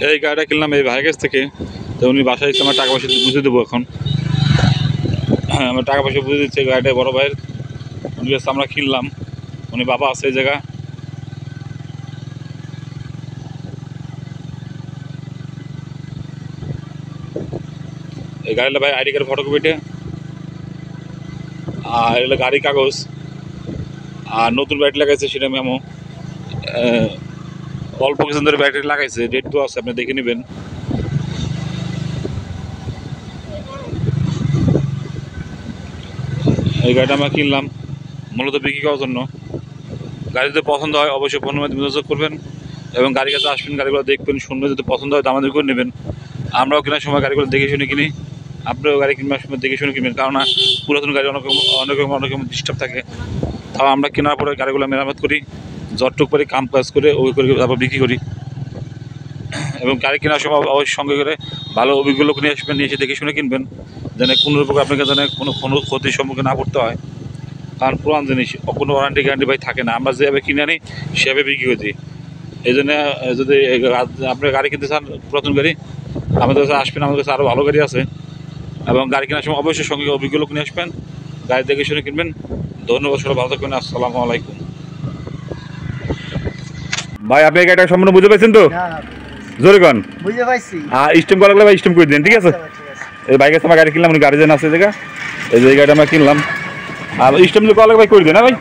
এই গাড়িটা কিনলাম এই ভাইয়ের কাছ থেকে। তো উনি বাসায় এসে আমার টাকা পয়সা বুঝে দেবো এখন। হ্যাঁ, আমার টাকা পয়সা বুঝে দিচ্ছে গাড়িটা বড় ভাইয়ের। উনি কাছে আমরা কিনলাম। উনি বাবা আছে এই জায়গা। এই গাড়িটা ভাই আইডি কার্ড ফটোকপিটা, আর এগুলো গাড়ি কাগজ, আর নতুন ব্যাটারি লাগাইছে সেটা মেমো। অল্প কিছু ধরে ব্যাটারি লাগাইছে, ডেট তো আছে, আপনি দেখে নেবেন। এই গাড়িটা আমরা কিনলাম মূলত বিক্রি করার জন্য। গাড়ি যদি পছন্দ হয় অবশ্যই ফোনের মাধ্যমে যোগাযোগ করবেন এবং গাড়ির কাছে আসবেন, গাড়িগুলো দেখবেন, শুনবেন। যদি পছন্দ হয় আমাদের করে নেবেন। আমরাও কেনার সময় গাড়িগুলো দেখে শুনে কিনি, আপনারাও গাড়ি কিনবার সময় দেখে শুনে কিনবেন। কারণ পুরাতন গাড়ি অনেক রকম ডিস্টার্ব থাকে। তাও আমরা কেনার পরে গাড়িগুলো মেরামত করি, যতটুক করে কাম কাজ করে ওই করে তারপর বিক্রি করি। এবং গাড়ি কেনার সময় অবশ্যই সঙ্গে করে ভালো অভিজ্ঞ লোক নিয়ে আসবেন, নিয়ে এসে দেখে শুনে কিনবেন, যেন কোনো রকম আপনাকে যেন কোনো ক্ষতির সম্মুখীন না পড়তে হয়। কারণ পুরান জিনিস কোনো ওয়ারেন্টি গ্যারান্টি ভাই থাকে না, আমরা যেভাবে কিনে আনি সেভাবে বিক্রি করে দিই। এই জন্য যদি আপনি গাড়ি কিনতে চান পুরাতন গাড়ি, আমাদের কাছে আসবেন। আমাদের কাছে আরও ভালো গাড়ি আছে। এবং গাড়ি কেনার সময় অবশ্যই সঙ্গে অভিজ্ঞ লোক নিয়ে আসবেন, গাড়ি দেখে শুনে কিনবেন। ধন্যবাদ, সবাই ভালো থাকবেন। আসসালামু আলাইকুম। ভাই আপনি এই গাড়িটা সম্পূর্ণ বুঝতে পারছেন তো? জোরে কন। বুঝতে পারছি। স্টেম করা লাগলে ভাই স্টেম করে দিন, ঠিক আছে? এই বাইকের সময় গাড়ি কিনলাম, গাড়ি যেন আছে জায়গা, এই যে গাড়িটা আমরা কিনলাম। আর স্টেম করা লাগলে ভাই করে দেন, না ভাই?